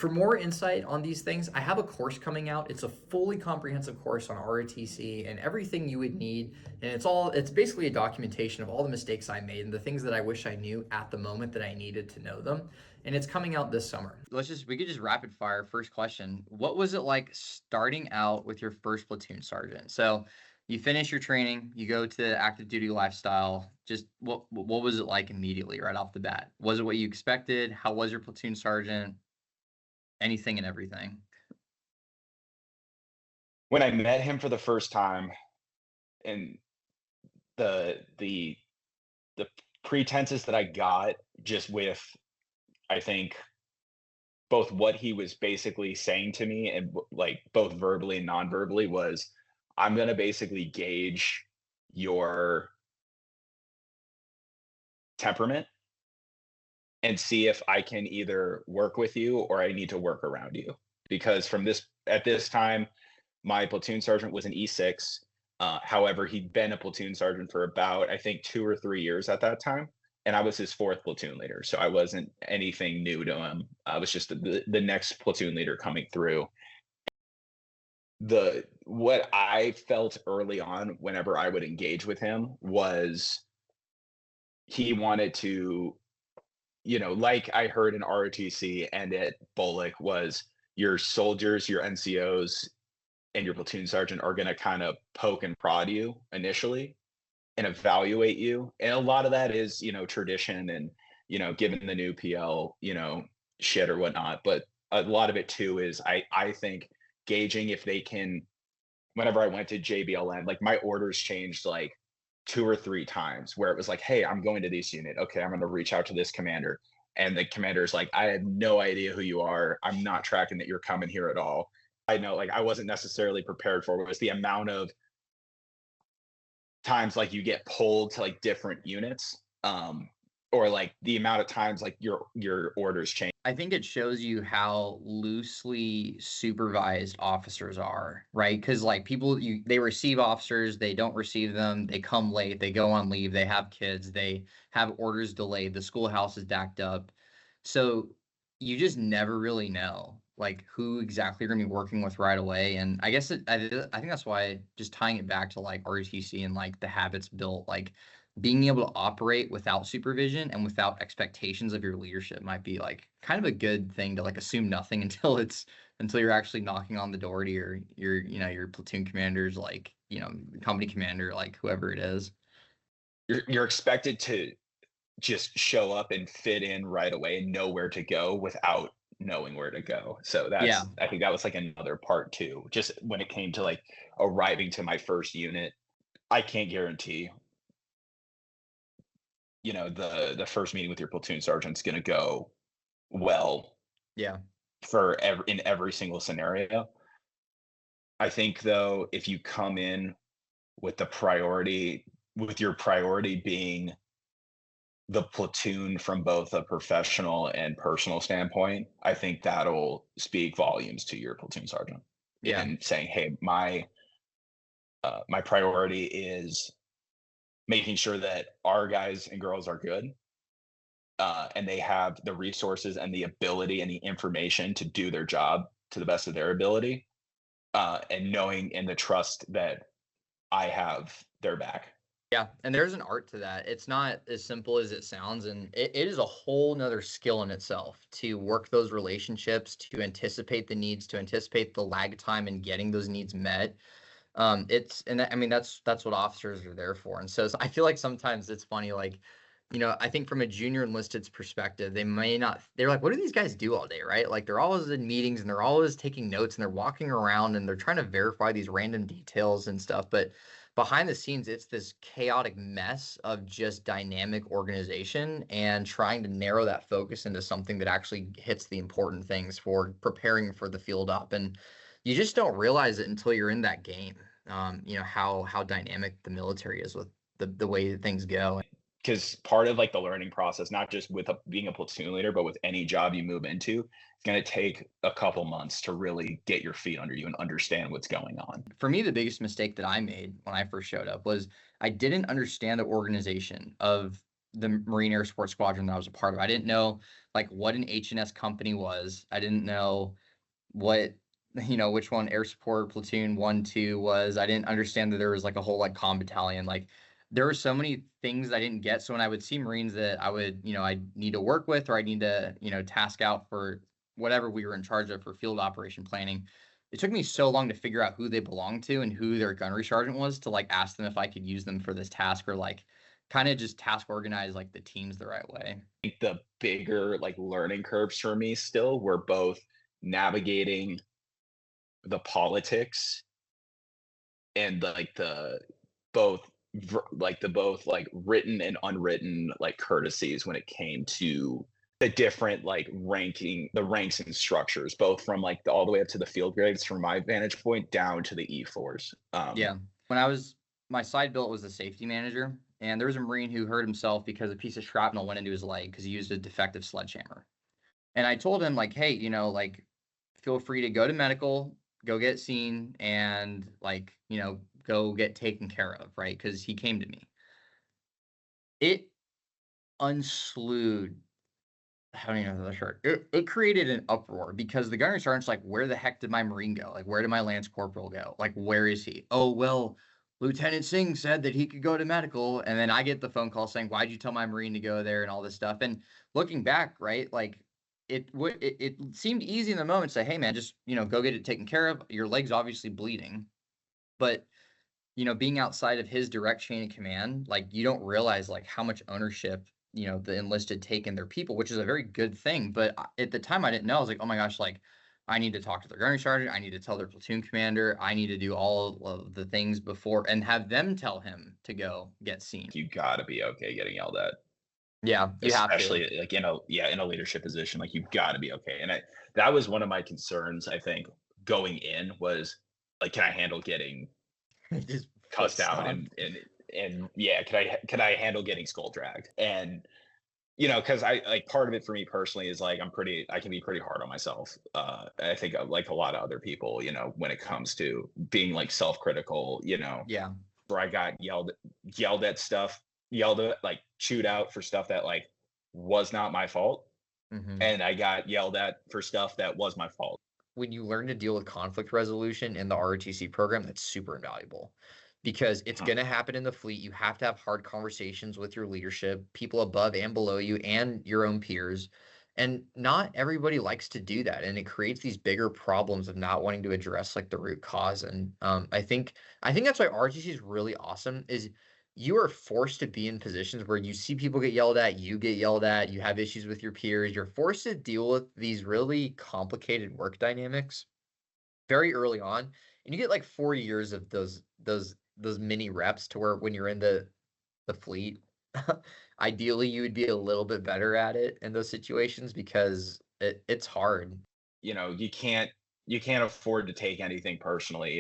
For more insight on these things, I have a course coming out. It's a fully comprehensive course on ROTC and everything you would need. And it's basically a documentation of all the mistakes I made and the things that I wish I knew at the moment that I needed to know them. And it's coming out this summer. We could just rapid fire. First question. What was it like starting out with your first platoon sergeant? So you finish your training, you go to active duty lifestyle. Just what was it like immediately right off the bat? Was it what you expected? How was your platoon sergeant? Anything and everything. When I met him for the first time, and the pretenses that I got just with, I think, both what he was basically saying to me and like both verbally and non-verbally was, I'm going to basically gauge your temperament and see if I can either work with you or I need to work around you. Because at this time, my platoon sergeant was an E6. However, he'd been a platoon sergeant for about, I think, 2 or 3 years at that time. And I was his 4th platoon leader. So I wasn't anything new to him. I was just the next platoon leader coming through. What I felt early on whenever I would engage with him was he wanted to, like I heard in ROTC and at Bullock, was your soldiers, your NCOs, and your platoon sergeant are going to kind of poke and prod you initially and evaluate you. And a lot of that is, tradition and, giving the new PL, shit or whatnot. But a lot of it too is I think gauging if they can, whenever I went to JBLN, like my orders changed like 2 or 3 times where it was like, hey, I'm going to this unit. Okay, I'm going to reach out to this commander. And the commander's like, I have no idea who you are. I'm not tracking that you're coming here at all. I know, like, I wasn't necessarily prepared for it. It was the amount of times like you get pulled to like different units, or like the amount of times like your orders change. I think it shows you how loosely supervised officers are, right? Because like they receive officers, they don't receive them, they come late, they go on leave, they have kids, they have orders delayed, the schoolhouse is backed up. So you just never really know like who exactly you're gonna be working with right away. And I guess I think that's why, just tying it back to like ROTC and like the habits built, like being able to operate without supervision and without expectations of your leadership might be like kind of a good thing to like assume nothing until you're actually knocking on the door to your platoon commander's, like, company commander, like whoever it is. You're expected to just show up and fit in right away and know where to go without knowing where to go. So I think that was like another part too. Just when it came to like arriving to my first unit, I can't guarantee the first meeting with your platoon sergeant's going to go well. Yeah. In every single scenario. I think though, if you come in with your priority being the platoon from both a professional and personal standpoint, I think that'll speak volumes to your platoon sergeant. Yeah. And saying, hey, my priority is making sure that our guys and girls are good, and they have the resources and the ability and the information to do their job to the best of their ability, and knowing and the trust that I have their back. Yeah, and there's an art to that. It's not as simple as it sounds, and it is a whole nother skill in itself to work those relationships, to anticipate the needs, to anticipate the lag time in getting those needs met. That's what officers are there for. And so I feel like sometimes it's funny, like, I think from a junior enlisted's perspective, they're like, what do these guys do all day, right? Like, they're always in meetings and they're always taking notes and they're walking around and they're trying to verify these random details and stuff. But behind the scenes, it's this chaotic mess of just dynamic organization and trying to narrow that focus into something that actually hits the important things for preparing for the field op. And you just don't realize it until you're in that game. How dynamic the military is with the way that things go. Because part of like the learning process, not just with being a platoon leader, but with any job you move into, it's going to take a couple months to really get your feet under you and understand what's going on. For me, the biggest mistake that I made when I first showed up was I didn't understand the organization of the Marine Air Support Squadron that I was a part of. I didn't know like what an H&S company was. I didn't know what, which one Air Support Platoon 1, 2 was. I didn't understand that there was like a whole like comm battalion. Like there were so many things I didn't get. So when I would see Marines that I would, I need to work with, or I need to, task out for whatever we were in charge of for field operation planning, it took me so long to figure out who they belonged to and who their gunnery sergeant was to like ask them if I could use them for this task, or like kind of just task organize like the teams the right way. I think the bigger like learning curves for me still were both navigating the politics and like both both like written and unwritten like courtesies when it came to the different like the ranks and structures, both from like all the way up to the field grades from my vantage point down to the E4s. Yeah. My side billet was the safety manager, and there was a Marine who hurt himself because a piece of shrapnel went into his leg because he used a defective sledgehammer. And I told him like, hey, like feel free to go to medical, go get seen, and like, go get taken care of, right? Because he came to me. It unslewed, I don't even know the shirt. It created an uproar because the gunnery sergeant's like, where the heck did my Marine go? Like, where did my Lance Corporal go? Like, where is he? Oh, well, Lieutenant Singh said that he could go to medical. And then I get the phone call saying, why'd you tell my Marine to go there and all this stuff? And looking back, right, like it seemed easy in the moment to say, hey, man, just, go get it taken care of. Your leg's obviously bleeding. But, being outside of his direct chain of command, like you don't realize like how much ownership the enlisted take in their people, which is a very good thing. But at the time I didn't know. I was like, oh my gosh, like I need to talk to their gunnery sergeant. I need to tell their platoon commander. I need to do all of the things before and have them tell him to go get seen. You gotta be okay getting yelled at. Yeah, you have to. Especially like in a leadership position, like you've got to be okay. And that was one of my concerns, I think, going in was like, can I handle getting Just cussed out and yeah, can I handle getting skull dragged? And because I like part of it for me personally is like I can be pretty hard on myself. I think like a lot of other people, when it comes to being like self-critical, Yeah. where I got yelled at stuff, like chewed out for stuff that like was not my fault. Mm-hmm. And I got yelled at for stuff that was my fault. When you learn to deal with conflict resolution in the ROTC program, that's super invaluable because it's going to happen in the fleet. You have to have hard conversations with your leadership, people above and below you, and your own peers. And not everybody likes to do that. And it creates these bigger problems of not wanting to address like the root cause. And I think that's why ROTC is really awesome is you are forced to be in positions where you see people get yelled at, you get yelled at, you have issues with your peers. You're forced to deal with these really complicated work dynamics very early on. And you get like 4 years of those mini reps to where when you're in the fleet, ideally you would be a little bit better at it in those situations because it's hard. You can't afford to take anything personally.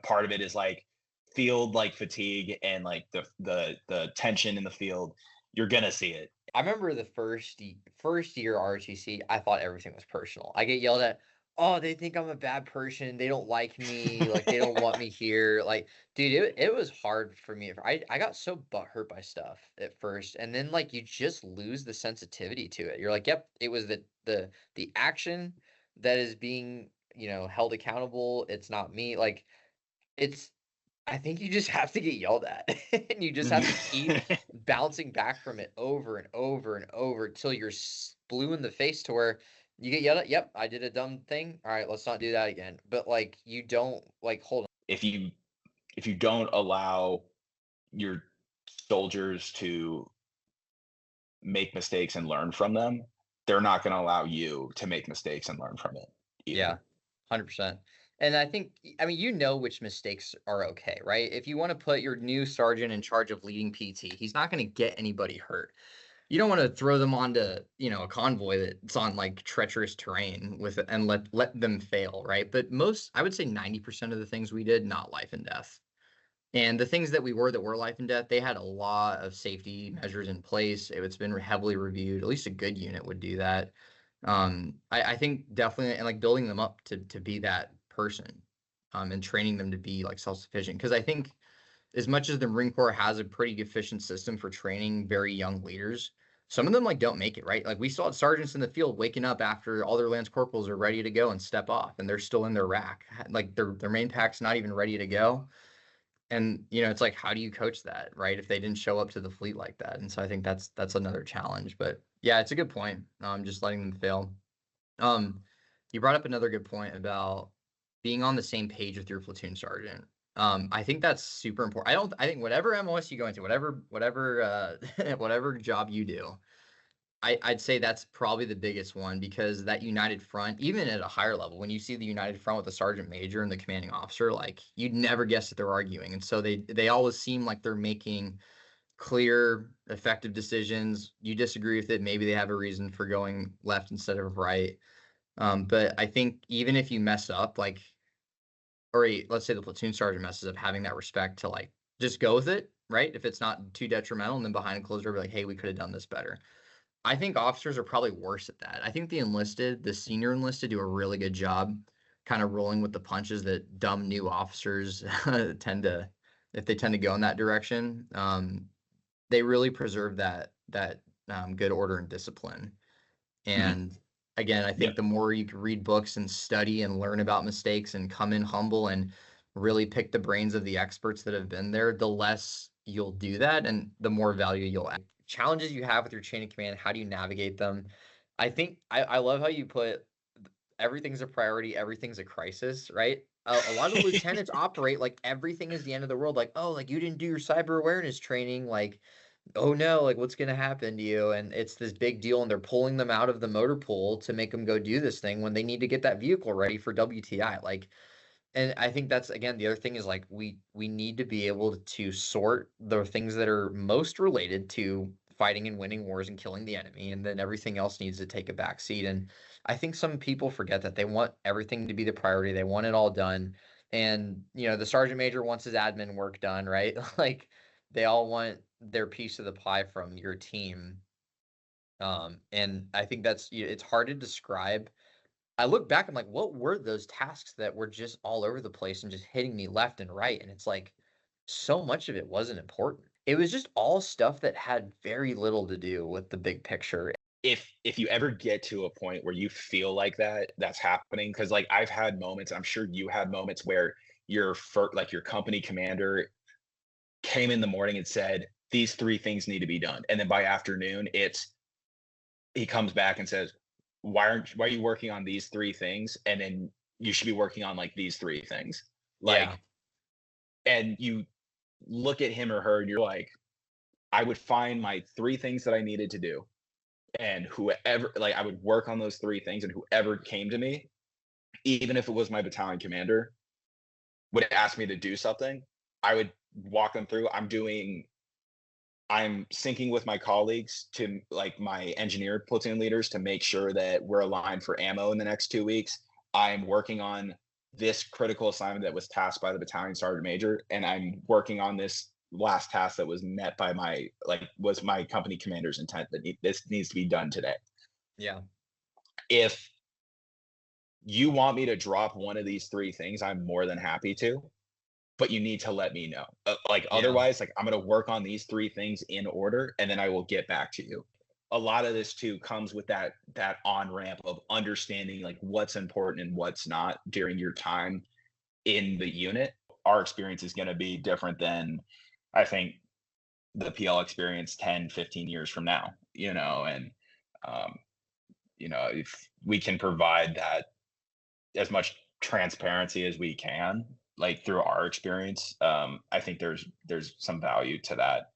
Part of it is like field like fatigue and like the tension in the field. You're gonna see it. I remember the first year ROTC, I thought everything was personal. I get yelled at, oh, they think I'm a bad person, they don't like me, like they don't want me here. Like, dude, it was hard for me. I got so butthurt by stuff at first, and then like you just lose the sensitivity to it. You're like, yep, it was the action that is being held accountable. It's not me. Like I think you just have to get yelled at and you just have to keep bouncing back from it over and over and over till you're blue in the face to where you get yelled at. Yep, I did a dumb thing. All right, let's not do that again. But like you don't like hold on. If you don't allow your soldiers to make mistakes and learn from them, they're not going to allow you to make mistakes and learn from it either. Yeah, 100%. And I think, which mistakes are okay, right? If you want to put your new sergeant in charge of leading PT, he's not going to get anybody hurt. You don't want to throw them onto, a convoy that's on like treacherous terrain and let them fail, right? But I would say 90% of the things we did, not life and death. And the things that were life and death, they had a lot of safety measures in place. It's been heavily reviewed. At least a good unit would do that. I think definitely, and like building them up to be that person, and training them to be like self-sufficient. Because I think as much as the Marine Corps has a pretty efficient system for training very young leaders, some of them like don't make it, right? Like we still had sergeants in the field waking up after all their lance corporals are ready to go and step off, and they're still in their rack. Like their main pack's not even ready to go. And it's like, how do you coach that, right? If they didn't show up to the fleet like that. And so I think that's another challenge. But yeah, it's a good point. Just letting them fail. You brought up another good point about being on the same page with your platoon sergeant. I think that's super important. I think whatever MOS you go into, whatever job you do, I'd say that's probably the biggest one, because that united front, even at a higher level, when you see the united front with the sergeant major and the commanding officer, like you'd never guess that they're arguing. And so they always seem like they're making clear, effective decisions. You disagree with it, maybe they have a reason for going left instead of right. But I think even if you mess up, like, or let's say the platoon sergeant messes up, having that respect to like just go with it, right? If it's not too detrimental, and then behind a closed door, be like, hey, we could have done this better. I think officers are probably worse at that. I think the senior enlisted do a really good job kind of rolling with the punches that dumb new officers tend to go in that direction. They really preserve that good order and discipline. And again, I think the more you can read books and study and learn about mistakes and come in humble and really pick the brains of the experts that have been there, the less you'll do that and the more value you'll add. Challenges you have with your chain of command, how do you navigate them? I think I love how you put everything's a priority, everything's a crisis, right? A lot of the lieutenants operate like everything is the end of the world. Like, oh, like you didn't do your cyber awareness training. Like, oh no, like what's going to happen to you? And it's this big deal. And they're pulling them out of the motor pool to make them go do this thing when they need to get that vehicle ready for WTI. Like, and I think that's, again, the other thing is like we need to be able to sort the things that are most related to fighting and winning wars and killing the enemy, and then everything else needs to take a back seat. And I think some people forget that they want everything to be the priority. They want it all done. And the sergeant major wants his admin work done, right? Like they all want their piece of the pie from your team. And I think it's hard to describe. I look back, I'm like, what were those tasks that were just all over the place and just hitting me left and right? And it's like, so much of it wasn't important. It was just all stuff that had very little to do with the big picture. If you ever get to a point where you feel like that's happening, because like I've had moments, I'm sure you had moments where your company commander came in the morning and said, these 3 things need to be done. And then by afternoon, he comes back and says, why are you working on these 3 things? And then you should be working on like these 3 things. Like, Yeah. And you look at him or her and you're like, I would find my 3 things that I needed to do. And whoever, like, I would work on those 3 things, and whoever came to me, even if it was my battalion commander, would ask me to do something, I would walk them through. I'm syncing with my colleagues, to like my engineer platoon leaders, to make sure that we're aligned for ammo in the next 2 weeks. I'm working on this critical assignment that was tasked by the battalion sergeant major, and I'm working on this last task that was met by was my company commander's intent that this needs to be done today. Yeah. If you want me to drop one of these 3 things, I'm more than happy to, but you need to let me know. Otherwise, like, I'm going to work on these 3 things in order, and then I will get back to you. A lot of this too comes with that on-ramp of understanding like what's important and what's not during your time in the unit. Our experience is going to be different than, I think, the PL experience 10, 15 years from now, and, if we can provide that as much transparency as we can, like through our experience, I think there's some value to that.